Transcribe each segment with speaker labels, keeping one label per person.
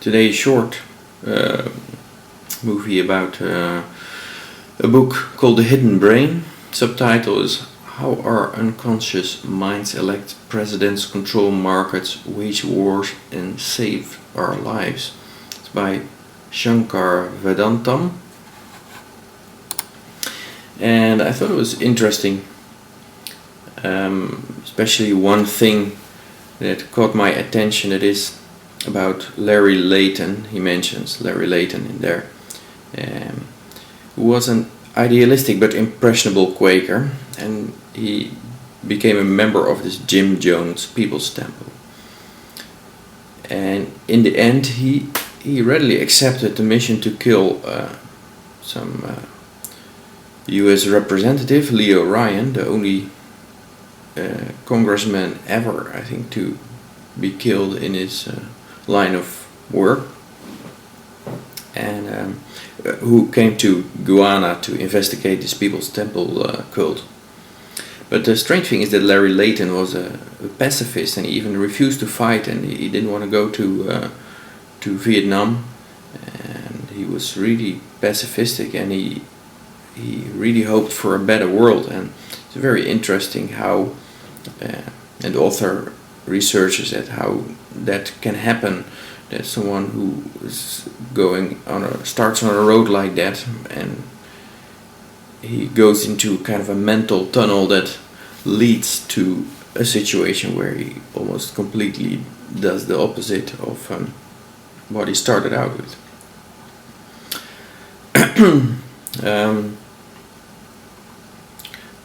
Speaker 1: Today, a short movie about a book called The Hidden Brain. Subtitle is How Our Unconscious Minds Elect Presidents, Control Markets, Wage Wars and Save Our Lives. It's by Shankar Vedantam. And I thought it was interesting, especially one thing that caught my attention, that is about Larry Layton. He mentions Larry Layton in there, who was an idealistic but impressionable Quaker, and he became a member of this Jim Jones People's Temple. And in the end, he readily accepted the mission to kill some U.S. representative, Leo Ryan, the only congressman ever, I think, to be killed in his line of work, and who came to Guyana to investigate this People's Temple cult. But the strange thing is that Larry Layton was a pacifist, and he even refused to fight, and he didn't want to go to Vietnam, and he was really pacifistic, and he really hoped for a better world. And it's very interesting how, and the author researches at how that can happen, that someone who is starts on a road like that, and he goes into kind of a mental tunnel that leads to a situation where he almost completely does the opposite of what he started out with.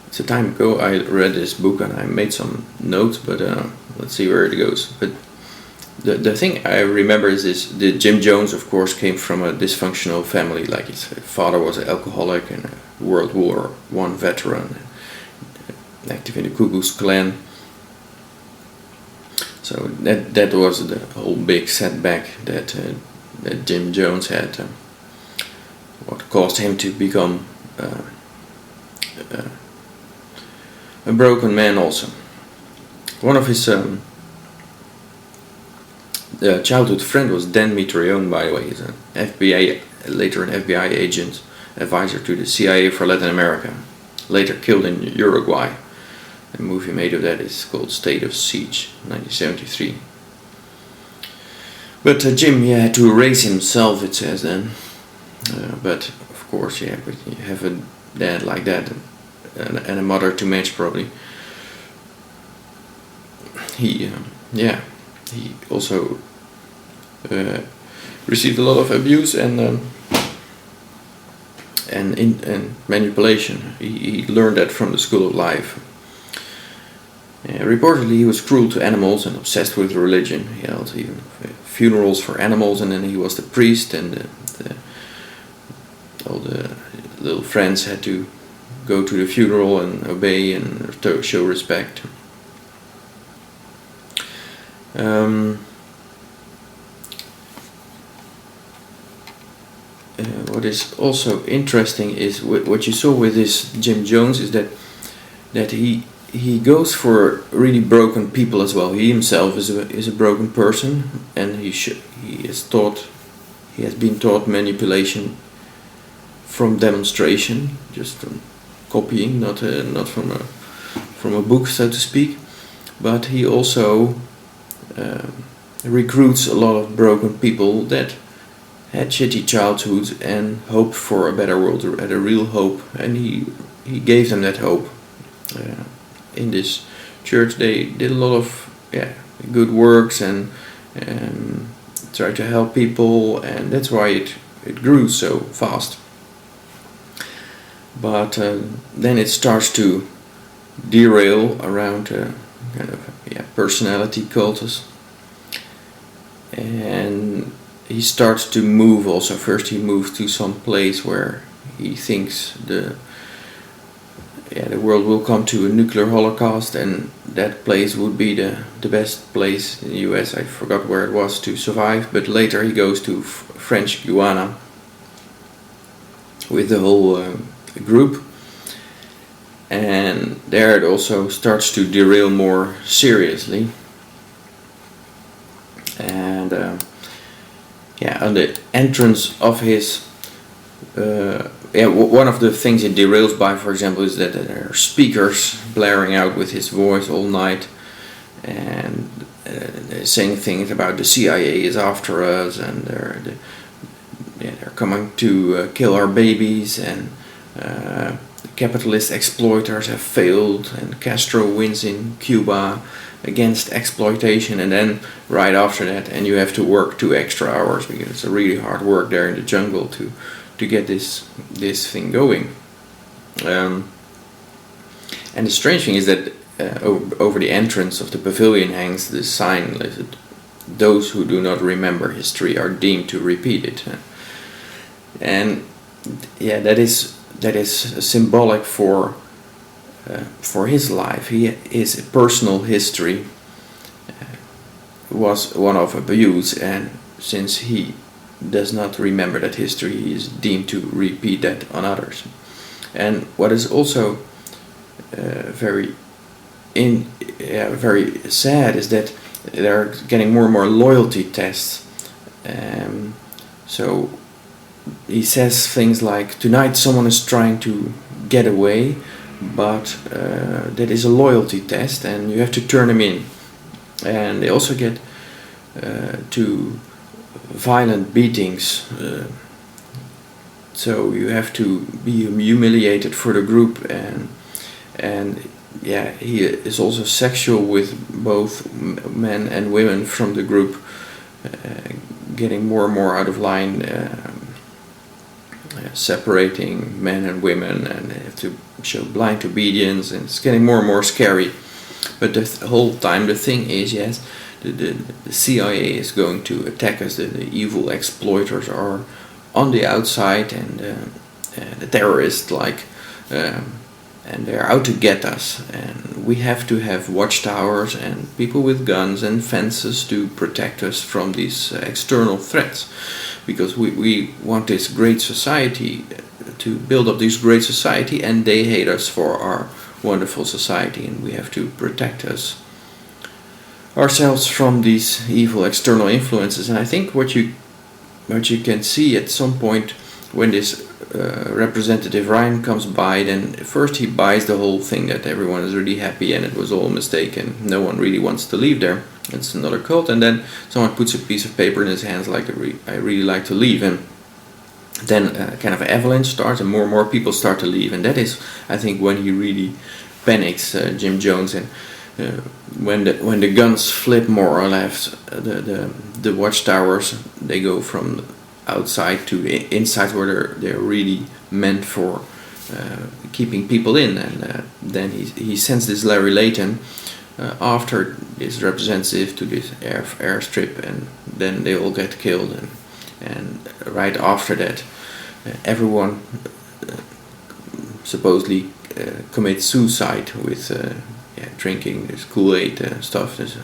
Speaker 1: It's a time ago I read this book and I made some notes, but let's see where it goes. But the thing I remember is this: the Jim Jones, of course, came from a dysfunctional family. Like his father was an alcoholic and a World War I veteran, active in the Ku Klux Klan. So that was the whole big setback that Jim Jones had. What caused him to become a broken man also. One of his childhood friend was Dan Mitrione, by the way. He's an FBI, later an FBI agent, advisor to the CIA for Latin America. Later killed in Uruguay. A movie made of that is called State of Siege, 1973. But Jim, had to raise himself, it says then. But of course, but you have a dad like that, and a mother to match probably. He also received a lot of abuse and manipulation. He learned that from the school of life. Reportedly, he was cruel to animals and obsessed with religion. He held even funerals for animals, and then he was the priest, and all the little friends had to go to the funeral and obey and show respect. What is also interesting is what you saw with this Jim Jones is that he goes for really broken people as well. He himself is a broken person, and he has been taught manipulation from demonstration, just from copying, not from a book, so to speak. But he also recruits a lot of broken people that had shitty childhoods and hoped for a better world, had a real hope, and he gave them that hope. In this church, they did a lot of good works and tried to help people, and that's why it grew so fast. But then it starts to derail around kind of personality cultus, and he starts to move also. First he moves to some place where he thinks the world will come to a nuclear holocaust, and that place would be the best place in the US. I forgot where it was, to survive. But later he goes to French Guiana with the whole group, and there it also starts to derail more seriously. And on the entrance of his one of the things it derails by, for example, is that there are speakers blaring out with his voice all night, and saying things about the CIA is after us, and they're coming to kill our babies, and the capitalist exploiters have failed, and Castro wins in Cuba against exploitation. And then right after that, and you have to work 2 extra hours because it's a really hard work there in the jungle to get this thing going. And the strange thing is that over the entrance of the pavilion hangs this sign listed, "Those who do not remember history are deemed to repeat it." And that is symbolic for his life. His personal history was one of abuse, and since he does not remember that history, he is deemed to repeat that on others. And what is also very sad is that they're getting more and more loyalty tests. So he says things like, "Tonight someone is trying to get away, but that is a loyalty test and you have to turn him in." And they also get to violent beatings. So you have to be humiliated for the group, and he is also sexual with both men and women from the group, getting more and more out of line, separating men and women, and they have to show blind obedience, and it's getting more and more scary. But the whole time the thing is, yes, the CIA is going to attack us, the evil exploiters are on the outside, and the terrorists and they're out to get us, and we have to have watchtowers and people with guns and fences to protect us from these external threats, because we want this great society, to build up this great society, and they hate us for our wonderful society, and we have to protect ourselves from these evil external influences. And I think what you can see at some point when this Representative Ryan comes by, then first he buys the whole thing that everyone is really happy and it was all a mistake and no one really wants to leave there. It's another cult. And then someone puts a piece of paper in his hands like, "I really like to leave." And then kind of an avalanche starts and more people start to leave. And that is, I think, when he really panics, Jim Jones. And when the guns flip more or less, the watchtowers, they go from outside to inside, where they're really meant for keeping people in. And then he sends this Larry Layton after this representative to this airstrip, and then they all get killed. And right after that, everyone supposedly commits suicide with drinking this Kool-Aid stuff, this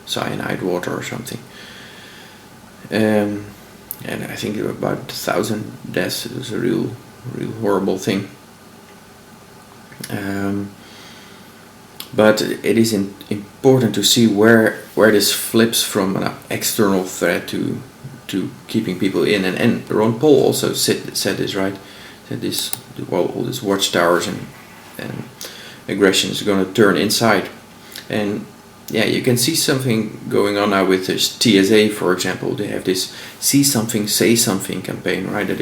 Speaker 1: cyanide water or something. And I think about 1,000 deaths. It was a real horrible thing. But it is important to see where this flips from an external threat to keeping people in. And Ron Paul also said this, right? That all these watchtowers and aggression is going to turn inside. And you can see something going on now with this TSA, for example. They have this "See Something, Say Something" campaign, right? That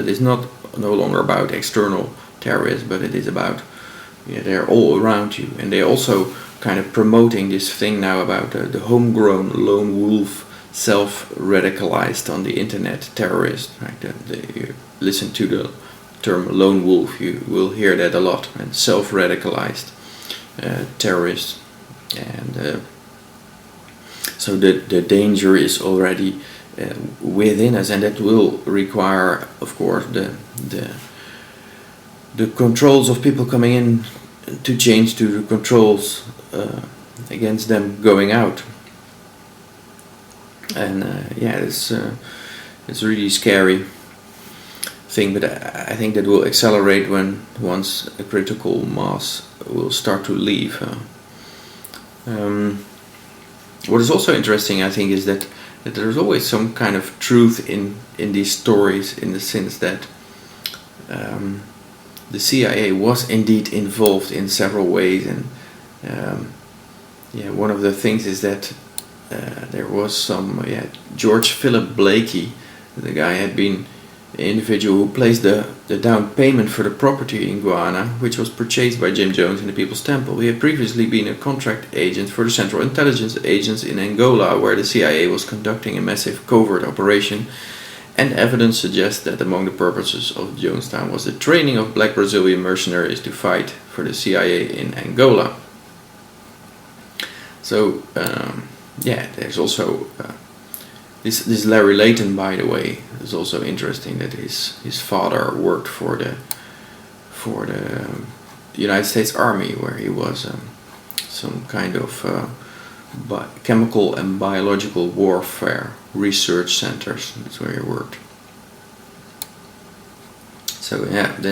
Speaker 1: is no longer about external terrorists, but it is about they're all around you. And they're also kind of promoting this thing now about the homegrown lone wolf, self-radicalized on the internet terrorist. Right? You listen to the term lone wolf, you will hear that a lot. And self-radicalized terrorists. And so the danger is already within us, and that will require, of course, the controls of people coming in to change to the controls against them going out. And it's really scary thing, but I think that will accelerate once a critical mass will start to leave. What is also interesting, I think, is that that there's always some kind of truth in these stories, in the sense that the CIA was indeed involved in several ways, and one of the things is that there was some George Philip Blakey, the guy had been the individual who placed the down payment for the property in Guyana, which was purchased by Jim Jones in the People's Temple. He had previously been a contract agent for the Central Intelligence Agents in Angola, where the CIA was conducting a massive covert operation, and evidence suggests that among the purposes of Jonestown was the training of black Brazilian mercenaries to fight for the CIA in Angola. So, there's also this Larry Layton, by the way, is also interesting, that his father worked for the United States Army, where he was some kind of chemical and biological warfare research centers. That's where he worked. So that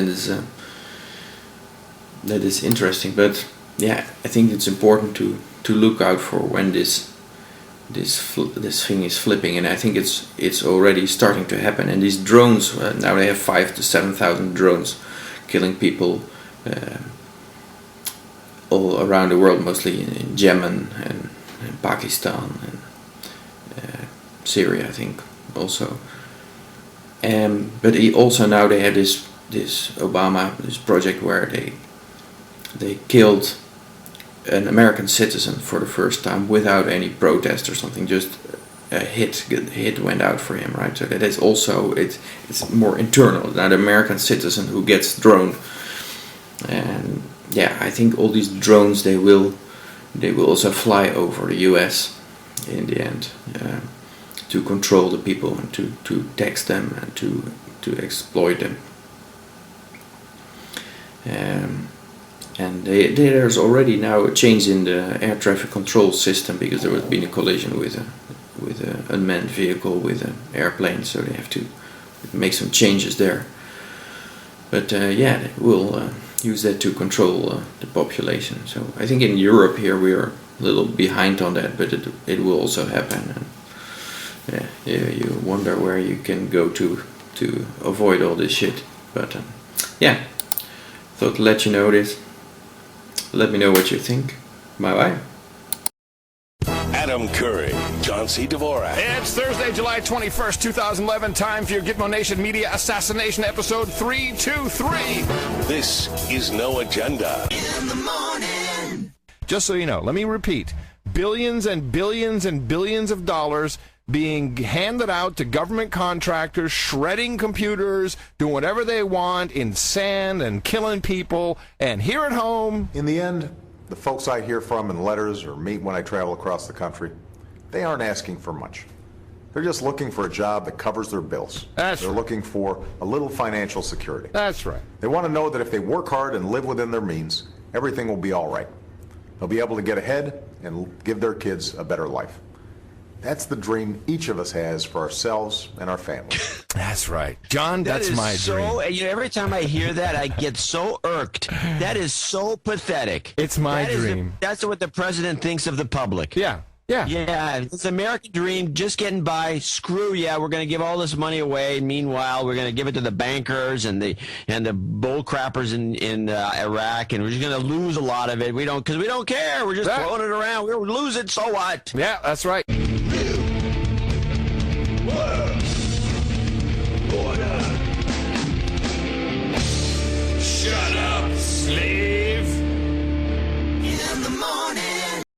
Speaker 1: is interesting. But I think it's important to look out for when this thing is flipping, and I think it's already starting to happen. And these drones, now they have 5,000 to 7,000 drones killing people all around the world, mostly in Yemen and Pakistan and Syria, I think also. But also now they have this project where they killed an American citizen for the first time without any protest or something. Just a hit went out for him, right? So that is also it's more internal. Now the American citizen who gets droned, and I think all these drones they will also fly over the U.S. in the end to control the people and to tax them and to exploit them. And there's already now a change in the air traffic control system, because there has been a collision with an unmanned vehicle with an airplane, so they have to make some changes there. But they will use that to control the population. So I think in Europe here we are a little behind on that, but it will also happen. And you wonder where you can go to avoid all this shit. But thought to let you know this. Let me know what you think. Bye-bye.
Speaker 2: Adam Curry, John C. Dvorak.
Speaker 3: It's Thursday, July 21st, 2011. Time for your Gitmo Nation Media Assassination Episode 323.
Speaker 2: This is No Agenda.
Speaker 3: In the morning. Just so you know, let me repeat. Billions and billions and billions of dollars being handed out to government contractors, shredding computers, doing whatever they want in sand and killing people. And here at home,
Speaker 4: in the end, the folks I hear from in letters or meet when I travel across the country, they aren't asking for much. They're just looking for a job that covers their bills. They're looking for a little financial security.
Speaker 3: That's right.
Speaker 4: They want to know that if they work hard and live within their means, everything will be all right. They'll be able to get ahead and give their kids a better life. That's the dream each of us has for ourselves and our families.
Speaker 3: That's right. John, that's my dream.
Speaker 5: Every time I hear that, I get so irked. That is so pathetic.
Speaker 3: It's my dream.
Speaker 5: That's what the president thinks of the public.
Speaker 3: Yeah.
Speaker 5: Yeah, it's American dream, just getting by. Screw yeah, we're going to give all this money away. Meanwhile, we're going to give it to the bankers and the bull crappers in Iraq, and we're just going to lose a lot of it. Because we don't care. We're just throwing it around. We'll lose it, so what?
Speaker 3: Yeah, that's right.